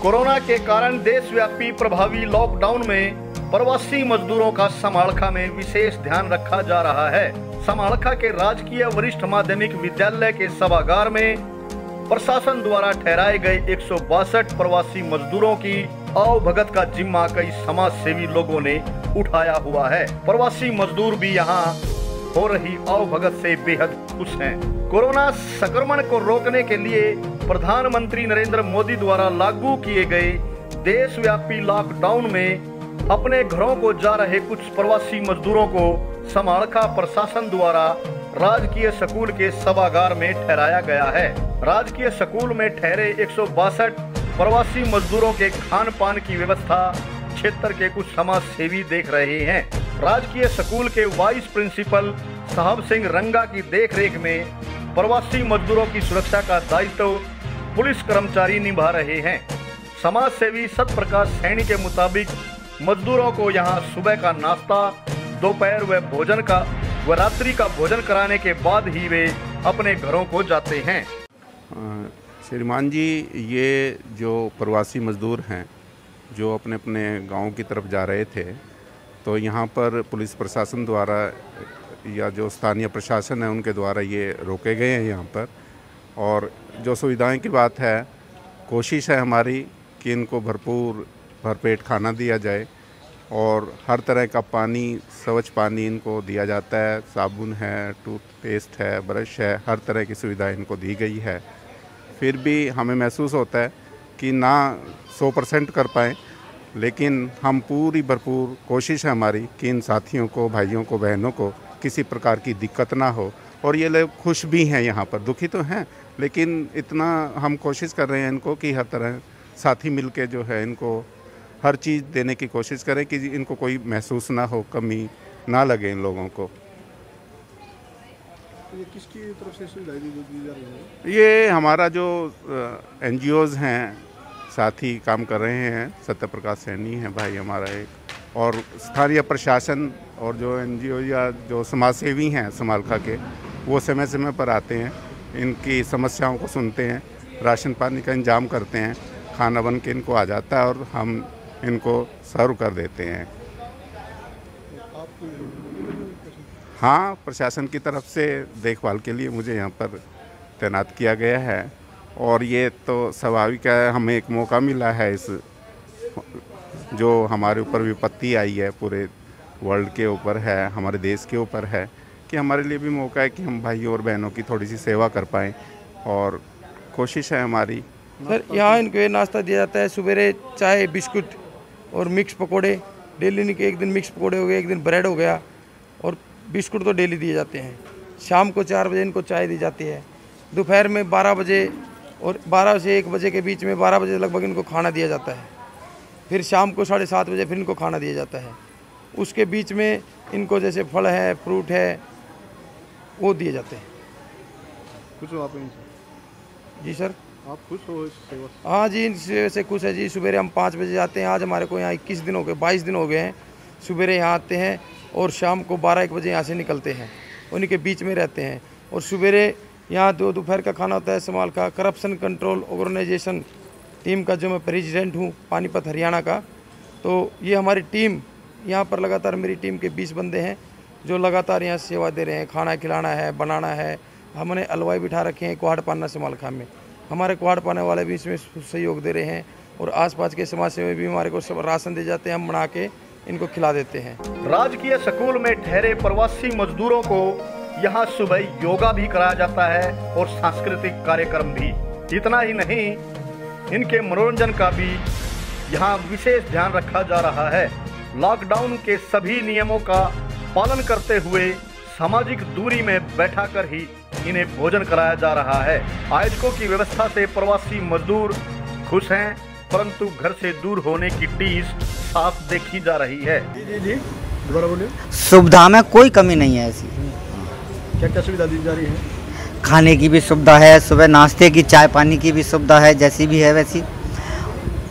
Corona के कारण देशव्यापी प्रभावी लॉकडाउन में प्रवासी मजदूरों का समालखा में विशेष ध्यान रखा जा रहा है। समालखा के राजकीय वरिष्ठ माध्यमिक विद्यालय के सभागार में प्रशासन द्वारा ठहराए गए 162 प्रवासी मजदूरों की आवभगत का जिम्मा कई समाज सेवी लोगों ने उठाया हुआ है। प्रवासी मजदूर भी यहाँ हो रही आवभगत से बेहद खुश हैं। कोरोना संक्रमण को रोकने के लिए प्रधानमंत्री नरेंद्र मोदी द्वारा लागू किए गए देशव्यापी लॉकडाउन में अपने घरों को जा रहे कुछ प्रवासी मजदूरों को समालखा प्रशासन द्वारा राजकीय स्कूल के सभागार में ठहराया गया है। राजकीय स्कूल में ठहरे 162 प्रवासी मजदूरों के खान पान की व्यवस्था क्षेत्र के कुछ समाज सेवी देख रहे हैं। राजकीय स्कूल के वाइस प्रिंसिपल साहब सिंह रंगा की देखरेख में प्रवासी मजदूरों की सुरक्षा का दायित्व पुलिस कर्मचारी निभा रहे हैं। समाज सेवी सतप्रकाश सैनी के मुताबिक मजदूरों को यहां सुबह का नाश्ता, दोपहर व भोजन का व रात्रि का भोजन कराने के बाद ही वे अपने घरों को जाते हैं। श्रीमान जी, ये जो प्रवासी मजदूर हैं जो अपने अपने गांव की तरफ जा रहे थे, तो यहाँ पर पुलिस प्रशासन द्वारा या जो स्थानीय प्रशासन है उनके द्वारा ये रोके गए हैं यहाँ पर। और जो सुविधाएं की बात है, कोशिश है हमारी कि इनको भरपेट खाना दिया जाए और हर तरह का पानी, स्वच्छ पानी इनको दिया जाता है। साबुन है, टूथपेस्ट है, ब्रश है, हर तरह की सुविधाएं इनको दी गई है। फिर भी हमें महसूस होता है कि ना 100% कर पाएँ, लेकिन हम पूरी भरपूर कोशिश है हमारी कि इन साथियों को, भाइयों को, बहनों को किसी प्रकार की दिक्कत ना हो। और ये लोग खुश भी हैं, यहाँ पर दुखी तो हैं, लेकिन इतना हम कोशिश कर रहे हैं इनको कि हर तरह साथी मिलके जो है इनको हर चीज़ देने की कोशिश करें कि इनको कोई महसूस ना हो, कमी ना लगे इन लोगों को। ये किसकी तरफ से सुविधाएं दी जा रही है? ये हमारा जो NGOs हैं, साथी काम कर रहे हैं, सत्यप्रकाश सैनी है भाई हमारा एक, और स्थानीय प्रशासन और जो NGO या जो समाज सेवी हैं समालखा के, वो समय समय पर आते हैं, इनकी समस्याओं को सुनते हैं, राशन पानी का इंतजाम करते हैं, खाना बन के इनको आ जाता है और हम इनको सर्व कर देते हैं। हाँ, प्रशासन की तरफ से देखभाल के लिए मुझे यहाँ पर तैनात किया गया है और ये तो स्वाभाविक है, हमें एक मौका मिला है इस जो हमारे ऊपर विपत्ति आई है, पूरे वर्ल्ड के ऊपर है, हमारे देश के ऊपर है, कि हमारे लिए भी मौका है कि हम भाइयों और बहनों की थोड़ी सी सेवा कर पाएँ और कोशिश है हमारी। सर, यहाँ इनको नाश्ता दिया जाता है, सवेरे चाय, बिस्कुट और मिक्स पकोड़े डेली। इनके एक दिन मिक्स पकोड़े हो गए, एक दिन ब्रेड हो गया, और बिस्कुट तो डेली दिए जाते हैं। शाम को 4 बजे इनको चाय दी जाती है। दोपहर में 12 बजे और 12 से 1 बजे के बीच में 12 बजे लगभग इनको खाना दिया जाता है। फिर शाम को 7:30 बजे फिर इनको खाना दिया जाता है। उसके बीच में इनको जैसे फल है, फ्रूट है, वो दिए जाते हैं। खुश हो आप इनसे? जी सर। आप खुश हो इस सेवा से? हाँ जी, इन सेवा से खुश है जी। सवेरे हम 5 बजे जाते हैं। आज हमारे को यहाँ 21 दिन हो गए, 22 दिन हो गए हैं। सवेरे यहाँ आते हैं और शाम को 12-1 बजे यहाँ से निकलते हैं। उन्हीं के बीच में रहते हैं। और सवेरे यहाँ दोपहर का खाना होता है। Samalkha corruption control organisation team का जो मैं प्रेसिडेंट हूँ, पानीपत हरियाणा का, तो ये हमारी टीम यहाँ पर लगातार, मेरी टीम के 20 बंदे हैं जो लगातार यहाँ सेवा दे रहे हैं। खाना खिलाना है, बनाना है। हमने हलवाई बिठा रखे हैं कुहाड़ पाना समालखा में। हमारे कुहाड़ पाने वाले भी इसमें सहयोग दे रहे हैं और आसपास के समाज सेवी भी हमारे को सब राशन दे जाते हैं। हम बना के इनको खिला देते हैं। राजकीय स्कूल में ठहरे प्रवासी मजदूरों को यहाँ सुबह योगा भी कराया जाता है और सांस्कृतिक कार्यक्रम भी। इतना ही नहीं, इनके मनोरंजन का भी यहाँ विशेष ध्यान रखा जा रहा है। लॉकडाउन के सभी नियमों का पालन करते हुए सामाजिक दूरी में बैठाकर ही इन्हें भोजन कराया जा रहा है। आयोजकों की व्यवस्था से प्रवासी मजदूर खुश हैं, परंतु घर से दूर होने की टीस साफ देखी जा रही है। जी दोबारा बोलिए। सुविधा में कोई कमी नहीं है ऐसी। क्या क्या सुविधा दी जा रही है? खाने की भी सुविधा है, सुबह नाश्ते की, चाय पानी की भी सुविधा है, जैसी भी है वैसी।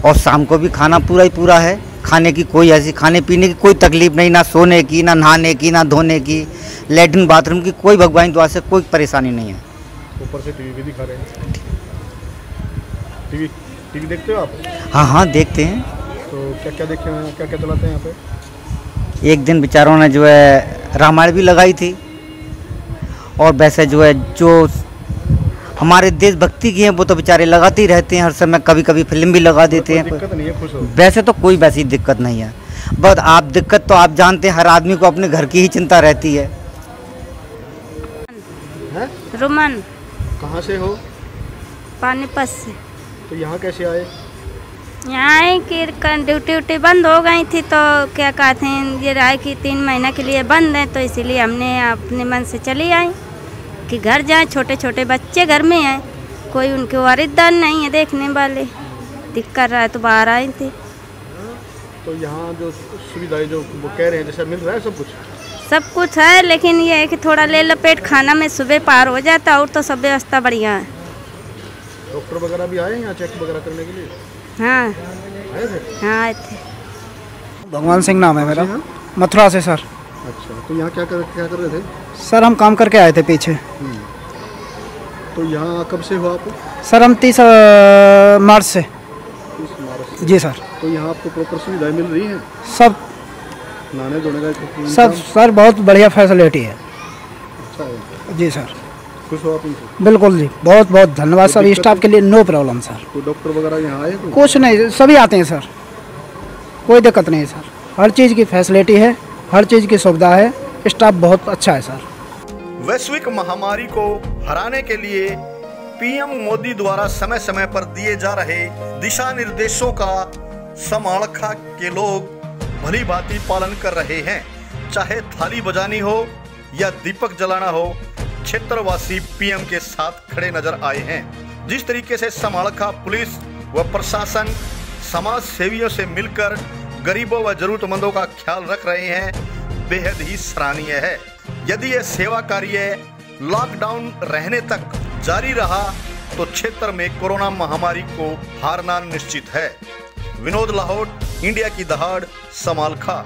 और शाम को भी खाना पूरा ही पूरा है। खाने की कोई ऐसी, खाने पीने की कोई तकलीफ नहीं, ना सोने की, ना नहाने की, ना धोने की, लेटरिन बाथरूम की कोई भगवान द्वारा से कोई परेशानी नहीं है। ऊपर से टीवी भी दिखा रहे हैं। टीवी देखते हो आप? हाँ देखते हैं। तो क्या क्या देखे हैं, क्या क्या चलाते हैं यहाँ पे? एक दिन बेचारों ने जो है रामायण भी लगाई थी, और वैसे जो है जो हमारे देशभक्ति की हैं वो तो बेचारे लगाते ही रहते हैं हर समय, कभी कभी फिल्म भी लगा देते हैं। दिक्कत नहीं है, खुश हो? वैसे तो कोई वैसी दिक्कत नहीं है, बस आप दिक्कत तो आप जानते हैं, हर आदमी को अपने घर की ही चिंता रहती है। रोमन। कहाँ से हो? पानीपत से। तो यहाँ कैसे आए? यहाँ आए कि ड्यूटी बंद हो गई थी, तो क्या कहते हैं ये राय कि 3 महीना के लिए बंद है, तो इसीलिए हमने अपने मन से चली आई कि घर जाएं। छोटे छोटे बच्चे घर में हैं, कोई उनके वारिदान नहीं है देखने वाले, दिक्कत कर रहा है, तो बाहर आई थी। तो यहाँ जो सुविधाएं जो वो कह रहे हैं जैसा मिल रहा है सब कुछ है, लेकिन ये है कि थोड़ा ले लपेट खाना में सुबह पार हो जाता, और तो सब व्यवस्था बढ़िया है। डॉक्टर वगैरह भी आए यहाँ चेक वगैरह करने के लिए? हाँ आए थे? हाँ आए थे। भगवान सिंह नाम है मेरा, मथुरा से सर। अच्छा, तो यहाँ क्या कर रहे थे? सर हम काम करके आए थे पीछे। तो यहाँ कब से हो आप? सर हम 30 मार्च से। 30 मार्च से। जी सर। तो यहाँ आपको प्रॉपर सुविधाएं मिल रही हैं? सब नहाने धोने का सब सर बहुत बढ़िया फैसिलिटी है। अच्छा है। जी सर। खुश हो आप इनसे? बिल्कुल जी, बहुत बहुत धन्यवाद सर, स्टाफ के लिए नो प्रॉब्लम सर। तो डॉक्टर वगैरह यहाँ आए? कुछ नहीं, सभी आते हैं सर, कोई दिक्कत नहीं है सर, हर चीज़ की फैसिलिटी है, हर चीज़ की सुविधा है, स्टाफ बहुत अच्छा है सर। वैश्विक महामारी को हराने के लिए पीएम मोदी द्वारा समय समय पर दिए जा रहे दिशा निर्देशों का समालखा के लोग भली भांति पालन कर रहे हैं। चाहे थाली बजानी हो या दीपक जलाना हो, क्षेत्रवासी पीएम के साथ खड़े नजर आए हैं। जिस तरीके से समालखा पुलिस व प्रशासन समाज सेवियों से मिलकर गरीबों व जरूरतमंदों का ख्याल रख रहे हैं, बेहद ही सराहनीय है। यदि यह सेवा कार्य लॉकडाउन रहने तक जारी रहा तो क्षेत्र में कोरोना महामारी को हारना निश्चित है। विनोद लाहौट, इंडिया की दहाड़, समालखा।